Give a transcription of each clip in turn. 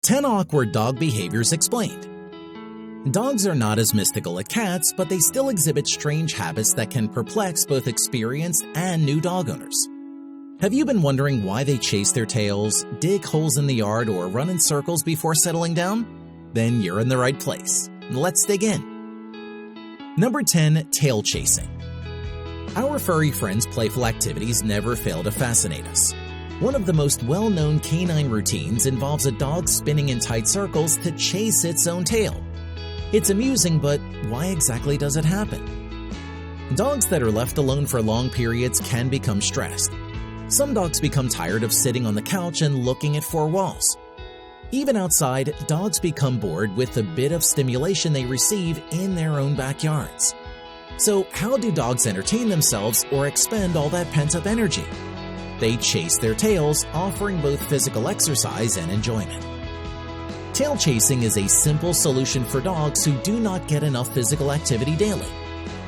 10 awkward dog behaviors explained. Dogs are not as mystical as cats, but they still exhibit strange habits that can perplex both experienced and new dog owners. Have you been wondering why they chase their tails, dig holes in the yard, or run in circles before settling down? Then you're in the right place. Let's dig in. Number 10. Tail chasing. Our furry friends' playful activities never fail to fascinate us. One of the most well-known canine routines involves a dog spinning in tight circles to chase its own tail. It's amusing, but why exactly does it happen? Dogs that are left alone for long periods can become stressed. Some dogs become tired of sitting on the couch and looking at four walls. Even outside, dogs become bored with the bit of stimulation they receive in their own backyards. So how do dogs entertain themselves or expend all that pent-up energy? They chase their tails, offering both physical exercise and enjoyment. Tail chasing is a simple solution for dogs who do not get enough physical activity daily.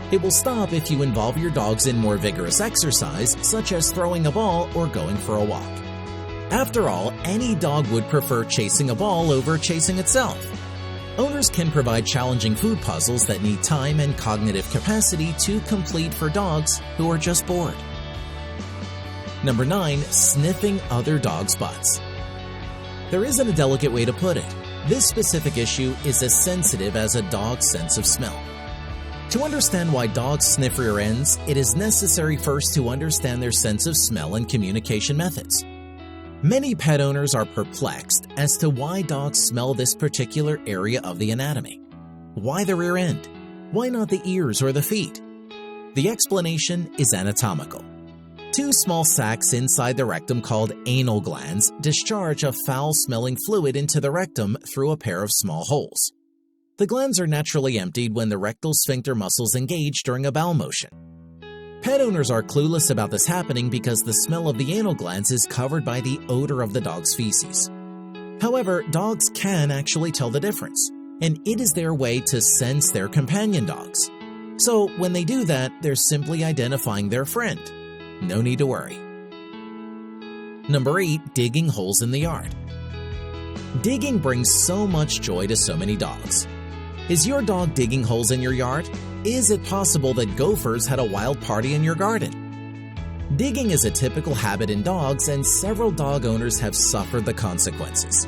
It will stop if you involve your dogs in more vigorous exercise, such as throwing a ball or going for a walk. After all, any dog would prefer chasing a ball over chasing itself. Owners can provide challenging food puzzles that need time and cognitive capacity to complete for dogs who are just bored. Number 9. Sniffing other dogs' butts. There isn't a delicate way to put it. This specific issue is as sensitive as a dog's sense of smell. To understand why dogs sniff rear ends, it is necessary first to understand their sense of smell and communication methods. Many pet owners are perplexed as to why dogs smell this particular area of the anatomy. Why the rear end? Why not the ears or the feet? The explanation is anatomical. Two small sacs inside the rectum called anal glands discharge a foul-smelling fluid into the rectum through a pair of small holes. The glands are naturally emptied when the rectal sphincter muscles engage during a bowel motion. Pet owners are clueless about this happening because the smell of the anal glands is covered by the odor of the dog's feces. However, dogs can actually tell the difference, and it is their way to sense their companion dogs. So when they do that, they're simply identifying their friend. No need to worry. Number 8. Digging holes in the yard. Digging brings so much joy to so many dogs. Is your dog digging holes in your yard? Is it possible that gophers had a wild party in your garden? Digging is a typical habit in dogs, and several dog owners have suffered the consequences.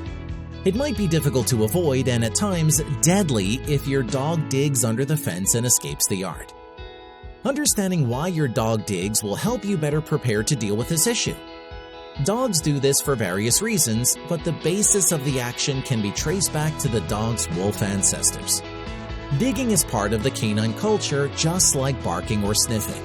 It might be difficult to avoid and at times deadly if your dog digs under the fence and escapes the yard. Understanding why your dog digs will help you better prepare to deal with this issue. Dogs do this for various reasons, but the basis of the action can be traced back to the dog's wolf ancestors. Digging is part of the canine culture, just like barking or sniffing.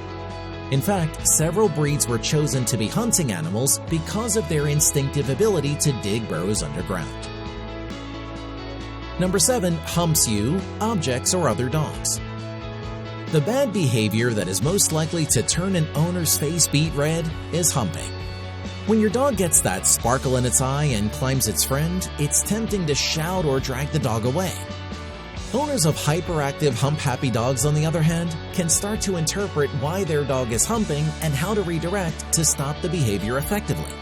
In fact, several breeds were chosen to be hunting animals because of their instinctive ability to dig burrows underground. Number 7. Humps you, objects, or other dogs. The bad behavior that is most likely to turn an owner's face beet red is humping. When your dog gets that sparkle in its eye and climbs its friend, it's tempting to shout or drag the dog away. Owners of hyperactive hump-happy dogs, on the other hand, can start to interpret why their dog is humping and how to redirect to stop the behavior effectively.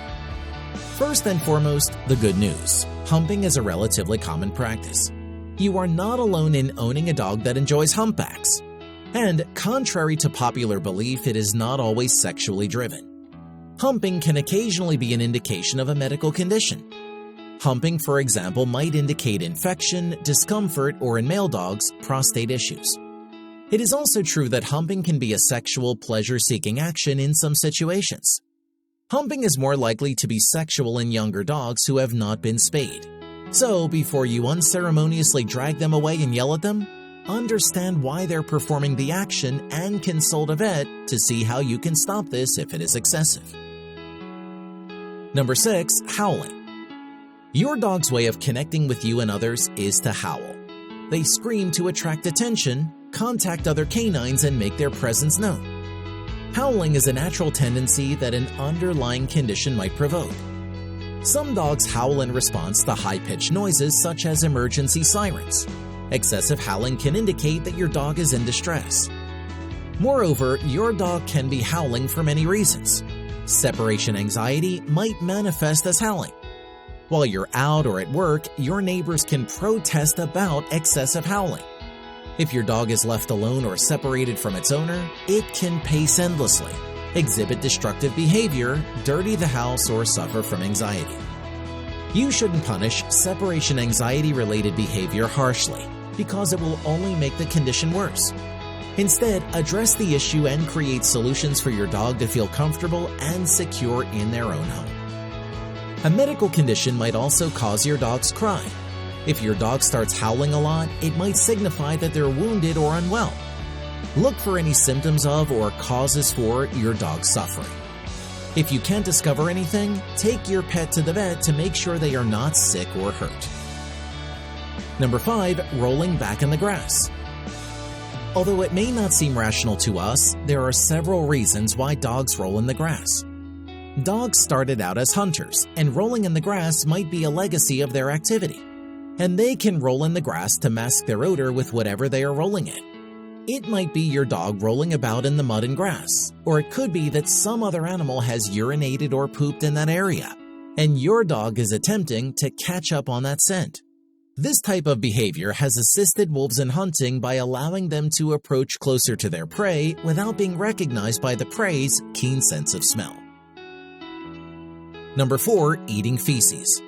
First and foremost, the good news. Humping is a relatively common practice. You are not alone in owning a dog that enjoys humpbacks. And, contrary to popular belief, it is not always sexually driven. Humping can occasionally be an indication of a medical condition. Humping, for example, might indicate infection, discomfort, or in male dogs, prostate issues. It is also true that humping can be a sexual pleasure-seeking action in some situations. Humping is more likely to be sexual in younger dogs who have not been spayed. So, before you unceremoniously drag them away and yell at them, understand why they're performing the action and consult a vet to see how you can stop this if it is excessive. Number 6. Howling. Your dog's way of connecting with you and others is to howl. They scream to attract attention, contact other canines, and make their presence known. Howling is a natural tendency that an underlying condition might provoke. Some dogs howl in response to high-pitched noises such as emergency sirens. Excessive howling can indicate that your dog is in distress. Moreover, your dog can be howling for many reasons. Separation anxiety might manifest as howling. While you're out or at work, your neighbors can protest about excessive howling. If your dog is left alone or separated from its owner, it can pace endlessly, exhibit destructive behavior, dirty the house, or suffer from anxiety. You shouldn't punish separation anxiety-related behavior harshly, because it will only make the condition worse. Instead, address the issue and create solutions for your dog to feel comfortable and secure in their own home. A medical condition might also cause your dog's cry. If your dog starts howling a lot, it might signify that they're wounded or unwell. Look for any symptoms of or causes for your dog's suffering. If you can't discover anything, take your pet to the vet to make sure they are not sick or hurt. Number 5. Rolling back in the grass. Although it may not seem rational to us, there are several reasons why dogs roll in the grass. Dogs started out as hunters, and rolling in the grass might be a legacy of their activity. And they can roll in the grass to mask their odor with whatever they are rolling in. It might be your dog rolling about in the mud and grass, or it could be that some other animal has urinated or pooped in that area, and your dog is attempting to catch up on that scent. This type of behavior has assisted wolves in hunting by allowing them to approach closer to their prey without being recognized by the prey's keen sense of smell. Number 4. Eating feces.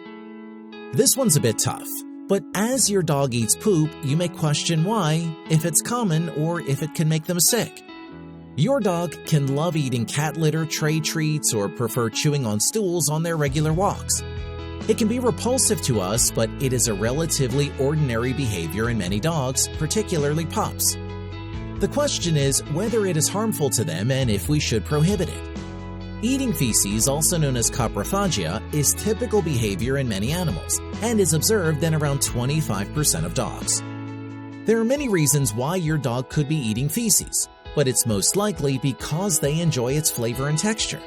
This one's a bit tough, but as your dog eats poop, you may question why, if it's common, or if it can make them sick. Your dog can love eating cat litter, tray treats, or prefer chewing on stools on their regular walks. It can be repulsive to us, but it is a relatively ordinary behavior in many dogs, particularly pups. The question is whether it is harmful to them and if we should prohibit it. Eating feces, also known as coprophagia, is typical behavior in many animals and is observed in around 25% of dogs. There are many reasons why your dog could be eating feces, but it's most likely because they enjoy its flavor and texture.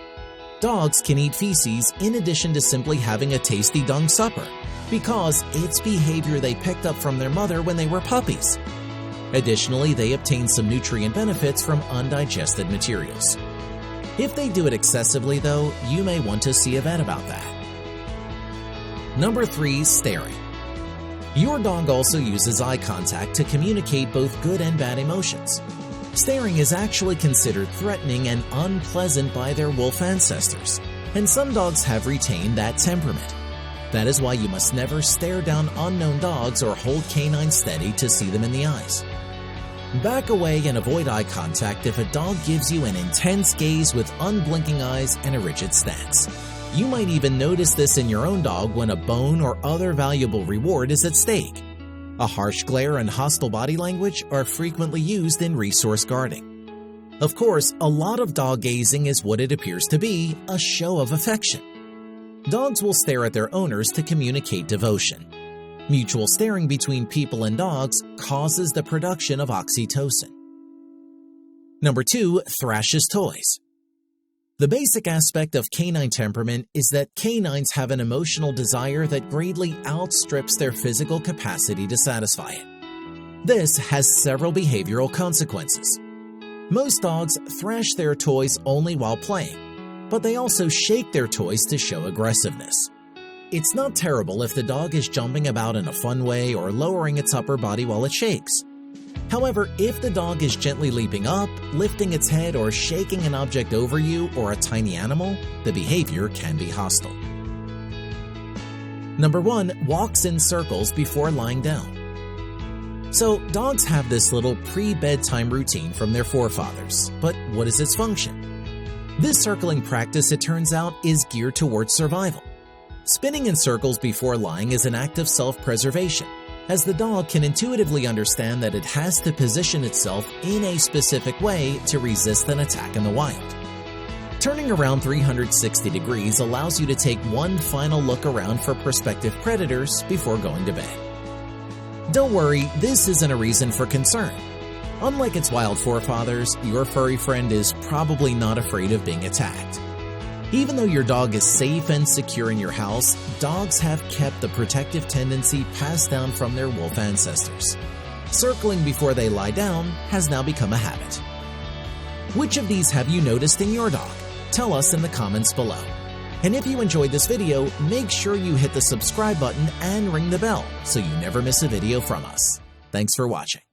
Dogs can eat feces in addition to simply having a tasty dung supper, because it's behavior they picked up from their mother when they were puppies. Additionally, they obtain some nutrient benefits from undigested materials. If they do it excessively, though, you may want to see a vet about that. Number 3. Staring. Your dog also uses eye contact to communicate both good and bad emotions. Staring is actually considered threatening and unpleasant by their wolf ancestors, and some dogs have retained that temperament. That is why you must never stare down unknown dogs or hold canines steady to see them in the eyes. Back away and avoid eye contact if a dog gives you an intense gaze with unblinking eyes and a rigid stance. You might even notice this in your own dog when a bone or other valuable reward is at stake. A harsh glare and hostile body language are frequently used in resource guarding. Of course, a lot of dog gazing is what it appears to be, a show of affection. Dogs will stare at their owners to communicate devotion. Mutual staring between people and dogs causes the production of oxytocin. Number 2. Thrashes Toys. The basic aspect of canine temperament is that canines have an emotional desire that greatly outstrips their physical capacity to satisfy it. This has several behavioral consequences. Most dogs thrash their toys only while playing, but they also shake their toys to show aggressiveness. It's not terrible if the dog is jumping about in a fun way or lowering its upper body while it shakes. However, if the dog is gently leaping up, lifting its head, or shaking an object over you or a tiny animal, the behavior can be hostile. Number 1. Walks in circles before lying down. So, dogs have this little pre-bedtime routine from their forefathers, but what is its function? This circling practice, it turns out, is geared towards survival. Spinning in circles before lying is an act of self-preservation, as the dog can intuitively understand that it has to position itself in a specific way to resist an attack in the wild. Turning around 360 degrees allows you to take one final look around for prospective predators before going to bed. Don't worry, this isn't a reason for concern. Unlike its wild forefathers, your furry friend is probably not afraid of being attacked. Even though your dog is safe and secure in your house, dogs have kept the protective tendency passed down from their wolf ancestors. Circling before they lie down has now become a habit. Which of these have you noticed in your dog? Tell us in the comments below. And if you enjoyed this video, make sure you hit the subscribe button and ring the bell so you never miss a video from us. Thanks for watching.